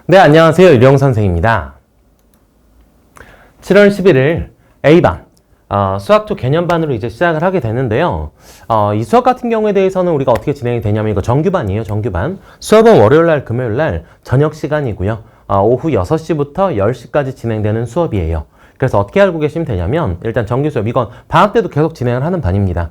네, 안녕하세요. 유령 선생입니다. 7월 11일 A반 수학2 개념반으로 이제 시작을 하게 되는데요. 이 수업 같은 경우에 대해서는 우리가 어떻게 진행이 되냐면 이거 정규반이에요. 정규반. 수업은 월요일날, 금요일날 저녁 시간이고요. 오후 6시부터 10시까지 진행되는 수업이에요. 그래서 어떻게 알고 계시면 되냐면 일단 정규 수업 이건 방학 때도 계속 진행을 하는 반입니다.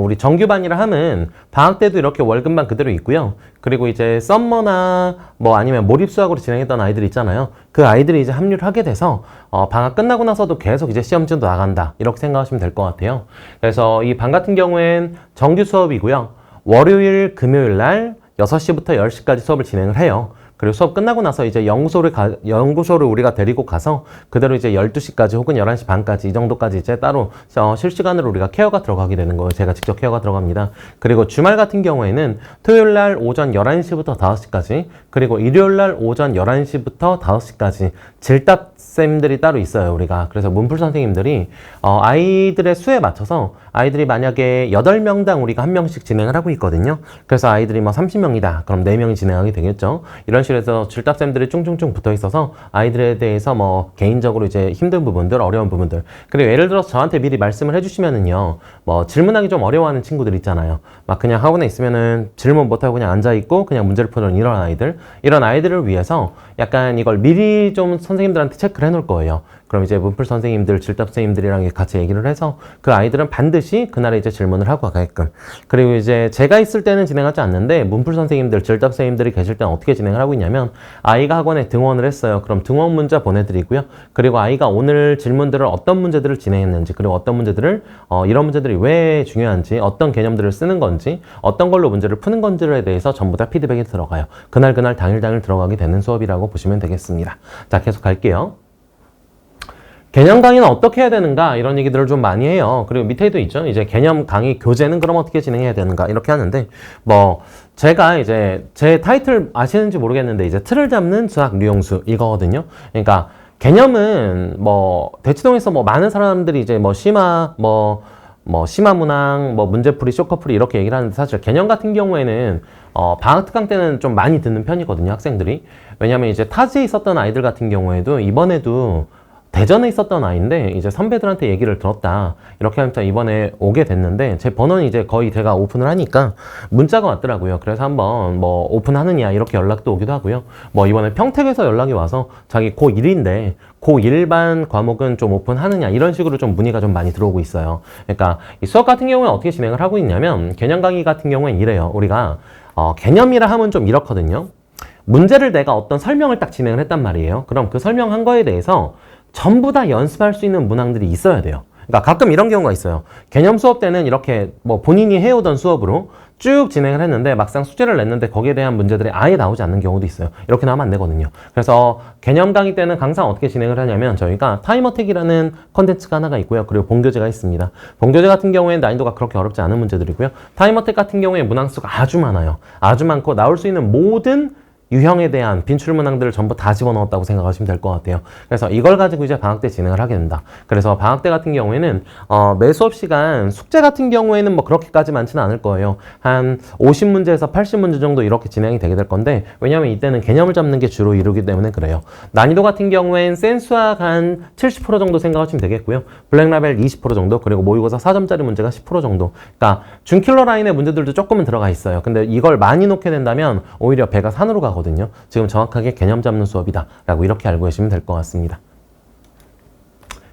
우리 정규반이라 하면 방학 때도 이렇게 월급만 그대로 있고요. 그리고 이제 썸머나 뭐 아니면 몰입 수학으로 진행했던 아이들 있잖아요. 그 아이들이 이제 합류를 하게 돼서 방학 끝나고 나서도 계속 이제 시험지도 나간다 이렇게 생각하시면 될 것 같아요. 그래서 이 반 같은 경우엔 정규 수업이고요. 월요일, 금요일 날 6시부터 10시까지 수업을 진행을 해요. 그리고 수업 끝나고 나서 이제 연구소를 우리가 데리고 가서 그대로 이제 12시까지 혹은 11시 반까지 이 정도까지 이제 따로 실시간으로 우리가 케어가 들어가게 되는 거예요. 제가 직접 케어가 들어갑니다. 그리고 주말 같은 경우에는 토요일 날 오전 11시부터 5시까지 그리고 일요일 날 오전 11시부터 5시까지 질답쌤들이 따로 있어요. 우리가. 그래서 문풀 선생님들이 아이들의 수에 맞춰서 아이들이 만약에 8명당 우리가 1명씩 진행을 하고 있거든요. 그래서 아이들이 뭐 30명이다. 그럼 4명이 진행하게 되겠죠. 이런 식으로 해서 질답쌤들이 쫑쫑쫑 붙어 있어서 아이들에 대해서 뭐 개인적으로 이제 힘든 부분들, 어려운 부분들. 그리고 예를 들어서 저한테 미리 말씀을 해주시면은요. 뭐 질문하기 좀 어려워하는 친구들 있잖아요. 막 그냥 학원에 있으면은 질문 못하고 그냥 앉아있고 그냥 문제를 푸는 이런 아이들. 이런 아이들을 위해서 약간 이걸 미리 좀 선생님들한테 체크를 해놓을 거예요. 그럼 이제 문풀 선생님들, 질답 선생님들이랑 같이 얘기를 해서 그 아이들은 반드시 그날에 이제 질문을 하고 가게끔. 그리고 이제 제가 있을 때는 진행하지 않는데 문풀 선생님들, 질답 선생님들이 계실 때는 어떻게 진행을 하고 있냐면 아이가 학원에 등원을 했어요. 그럼 등원 문자 보내드리고요. 그리고 아이가 오늘 질문들을 어떤 문제들을 진행했는지 그리고 어떤 문제들을 이런 문제들이 왜 중요한지 어떤 개념들을 쓰는 건지 어떤 걸로 문제를 푸는 건지에 대해서 전부 다 피드백이 들어가요. 그날 당일 들어가게 되는 수업이라고 보시면 되겠습니다. 자, 계속 갈게요. 개념 강의는 어떻게 해야 되는가 이런 얘기들을 좀 많이 해요. 그리고 밑에도 있죠. 이제 개념 강의 교재는 그럼 어떻게 진행해야 되는가 이렇게 하는데 뭐 제가 이제 제 타이틀 아시는지 모르겠는데 이제 틀을 잡는 수학 류용수 이거거든요. 그러니까 개념은 뭐 대치동에서 뭐 많은 사람들이 이제 뭐 심화 심화문항, 뭐 문제풀이, 쇼커풀이 이렇게 얘기를 하는데 사실 개념 같은 경우에는 방학 특강 때는 좀 많이 듣는 편이거든요. 학생들이. 왜냐면 이제 타지에 있었던 아이들 같은 경우에도 이번에도 대전에 있었던 아이인데 이제 선배들한테 얘기를 들었다 이렇게 하면서 이번에 오게 됐는데 제 번호는 이제 거의 제가 오픈을 하니까 문자가 왔더라고요. 그래서 한번 뭐 오픈하느냐 이렇게 연락도 오기도 하고요. 뭐 이번에 평택에서 연락이 와서 자기 고1인데 고1반 과목은 좀 오픈하느냐 이런 식으로 좀 문의가 좀 많이 들어오고 있어요. 그러니까 이 수업 같은 경우는 어떻게 진행을 하고 있냐면 개념 강의 같은 경우는 이래요. 우리가 개념이라 하면 좀 이렇거든요. 문제를 내가 어떤 설명을 딱 진행을 했단 말이에요. 그럼 그 설명한 거에 대해서 전부 다 연습할 수 있는 문항들이 있어야 돼요. 그러니까 가끔 이런 경우가 있어요. 개념 수업 때는 이렇게 뭐 본인이 해오던 수업으로 쭉 진행을 했는데 막상 숙제를 냈는데 거기에 대한 문제들이 아예 나오지 않는 경우도 있어요. 이렇게 나오면 안 되거든요. 그래서 개념 강의 때는 항상 어떻게 진행을 하냐면 저희가 타임어택이라는 컨텐츠가 하나가 있고요. 그리고 본교재가 있습니다. 본교재 같은 경우에는 난이도가 그렇게 어렵지 않은 문제들이고요. 타임어택 같은 경우에 문항수가 아주 많아요. 아주 많고 나올 수 있는 모든 유형에 대한 빈출 문항들을 전부 다 집어넣었다고 생각하시면 될 것 같아요. 그래서 이걸 가지고 이제 방학 때 진행을 하게 된다. 그래서 방학 때 같은 경우에는 매 수업 시간 숙제 같은 경우에는 뭐 그렇게까지 많지는 않을 거예요. 한 50문제에서 80문제 정도 이렇게 진행이 되게 될 건데 왜냐면 이때는 개념을 잡는 게 주로 이루기 때문에 그래요. 난이도 같은 경우엔 센수학 한 70% 정도 생각하시면 되겠고요. 블랙라벨 20% 정도 그리고 모의고사 4점짜리 문제가 10% 정도. 그러니까 준킬러 라인의 문제들도 조금은 들어가 있어요. 근데 이걸 많이 놓게 된다면 오히려 배가 산으로 가거든요. 지금 정확하게 개념 잡는 수업이다 라고 이렇게 알고 계시면 될 것 같습니다.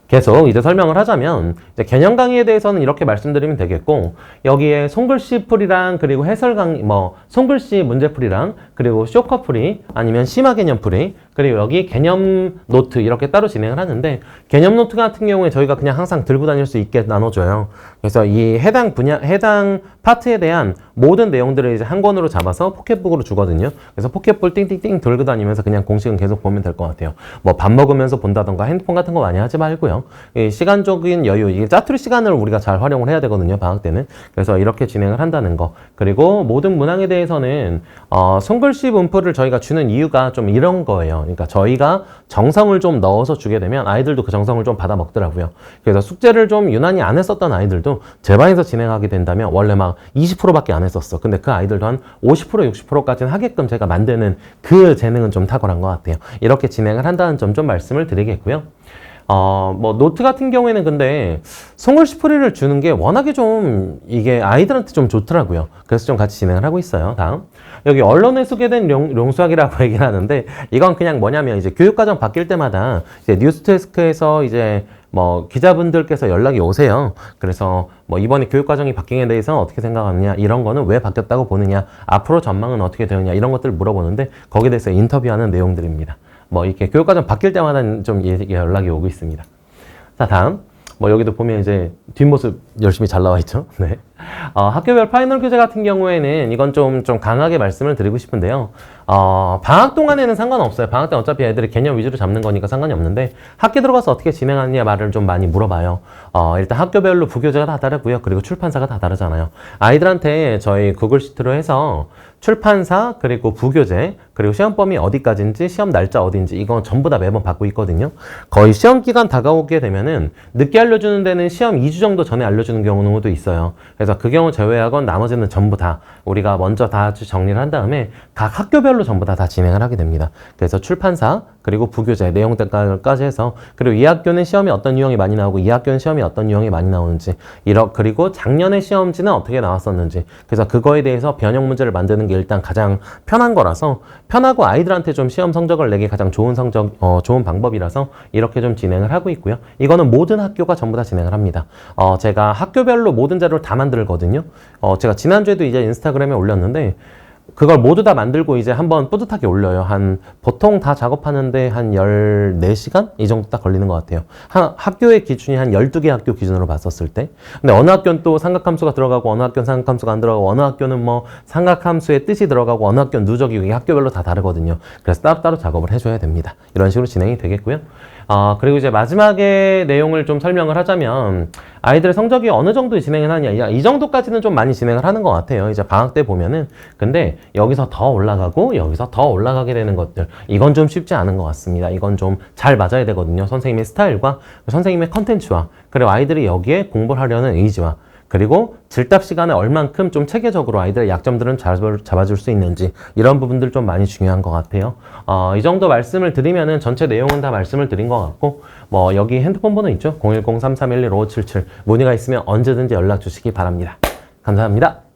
계속 이제 설명을 하자면 이제 개념 강의에 대해서는 이렇게 말씀드리면 되겠고 여기에 손글씨 풀이랑 그리고 해설 강의 손글씨 문제풀이랑 그리고 쇼커풀이 아니면 심화 개념 풀이 그리고 여기 개념 노트 이렇게 따로 진행을 하는데 개념 노트 같은 경우에 저희가 그냥 항상 들고 다닐 수 있게 나눠줘요. 그래서 이 해당 파트에 대한 모든 내용들을 이제 한 권으로 잡아서 포켓북으로 주거든요. 그래서 포켓북 띵띵띵 들고 다니면서 그냥 공식은 계속 보면 될 것 같아요. 뭐 밥 먹으면서 본다던가 핸드폰 같은 거 많이 하지 말고요. 있고요. 이 시간적인 여유, 이게 짜투리 시간을 우리가 잘 활용을 해야 되거든요, 방학 때는. 그래서 이렇게 진행을 한다는 거. 그리고 모든 문항에 대해서는 손글씨 문풀을 저희가 주는 이유가 좀 이런 거예요. 그러니까 저희가 정성을 좀 넣어서 주게 되면 아이들도 그 정성을 좀 받아 먹더라고요. 그래서 숙제를 좀 유난히 안 했었던 아이들도 제 반에서 진행하게 된다면 원래 막 20%밖에 안 했었어. 근데 그 아이들도 한 50%, 60%까지는 하게끔 제가 만드는 그 재능은 좀 탁월한 것 같아요. 이렇게 진행을 한다는 점 좀 말씀을 드리겠고요. 뭐 노트 같은 경우에는 근데 손글씨 풀이를 주는 게 워낙에 좀 이게 아이들한테 좀 좋더라고요. 그래서 좀 같이 진행을 하고 있어요. 다음 여기 언론에 소개된 룡수학이라고 얘기를 하는데 이건 그냥 뭐냐면 이제 교육과정 바뀔 때마다 이제 뉴스데스크에서 이제 뭐 기자분들께서 연락이 오세요. 그래서 뭐 이번에 교육과정이 바뀐에 대해서 어떻게 생각하느냐, 이런 거는 왜 바뀌었다고 보느냐, 앞으로 전망은 어떻게 되느냐, 이런 것들을 물어보는데 거기에 대해서 인터뷰하는 내용들입니다. 뭐 이렇게 교육과정 바뀔 때마다 좀 연락이 오고 있습니다. 자, 다음. 뭐 여기도 보면 이제 뒷모습 열심히 잘 나와 있죠. 네. 학교별 파이널 교재 같은 경우에는 이건 좀 강하게 말씀을 드리고 싶은데요. 방학 동안에는 상관없어요. 방학 때 어차피 애들이 개념 위주로 잡는 거니까 상관이 없는데 학기 들어가서 어떻게 진행하느냐 말을 좀 많이 물어봐요. 일단 학교별로 부교재가 다 다르고요. 그리고 출판사가 다 다르잖아요. 아이들한테 저희 구글 시트로 해서 출판사, 그리고 부교재, 그리고 시험 범위 어디까지인지, 시험 날짜 어딘지, 이건 전부 다 매번 받고 있거든요. 거의 시험 기간 다가오게 되면은 늦게 알려주는 데는 시험 2주 정도 전에 알려주는 경우도 있어요. 그래서 그 경우 제외하건 나머지는 전부 다 우리가 먼저 다 정리를 한 다음에 각 학교별로 전부 다 진행을 하게 됩니다. 그래서 출판사, 그리고 부교재 내용들까지 해서, 그리고 이 학교는 시험이 어떤 유형이 많이 나오고 이 학교는 시험이 어떤 유형이 많이 나오는지, 그리고 작년의 시험지는 어떻게 나왔었는지, 그래서 그거에 대해서 변형 문제를 만드는 게 일단 가장 편한 거라서, 편하고 아이들한테 좀 시험 성적을 내기 가장 좋은 좋은 방법이라서 이렇게 좀 진행을 하고 있고요. 이거는 모든 학교가 전부 다 진행을 합니다. 제가 학교별로 모든 자료를 다 만들거든요. 제가 지난주에도 이제 인스타그램에 올렸는데 그걸 모두 다 만들고 이제 한번 뿌듯하게 올려요. 보통 다 작업하는데 한 14시간? 이 정도 딱 걸리는 것 같아요. 학교의 기준이 한 12개 학교 기준으로 봤었을 때. 근데 어느 학교는 또 삼각함수가 들어가고, 어느 학교는 삼각함수가 안 들어가고, 어느 학교는 뭐 삼각함수의 뜻이 들어가고, 어느 학교는 누적이, 이게 학교별로 다 다르거든요. 그래서 따로따로 작업을 해줘야 됩니다. 이런 식으로 진행이 되겠고요. 그리고 이제 마지막에 내용을 좀 설명을 하자면, 아이들의 성적이 어느 정도 진행을 하냐, 이 정도까지는 좀 많이 진행을 하는 것 같아요. 이제 방학 때 보면은. 근데 여기서 더 올라가고 여기서 더 올라가게 되는 것들, 이건 좀 쉽지 않은 것 같습니다. 이건 좀 잘 맞아야 되거든요. 선생님의 스타일과 선생님의 컨텐츠와, 그리고 아이들이 여기에 공부를 하려는 의지와, 그리고 질답 시간에 얼만큼 좀 체계적으로 아이들의 약점들은 잡아줄 수 있는지, 이런 부분들 좀 많이 중요한 것 같아요. 이 정도 말씀을 드리면은 전체 내용은 다 말씀을 드린 것 같고, 뭐 여기 핸드폰 번호 있죠? 010-3311-5577. 문의가 있으면 언제든지 연락 주시기 바랍니다. 감사합니다.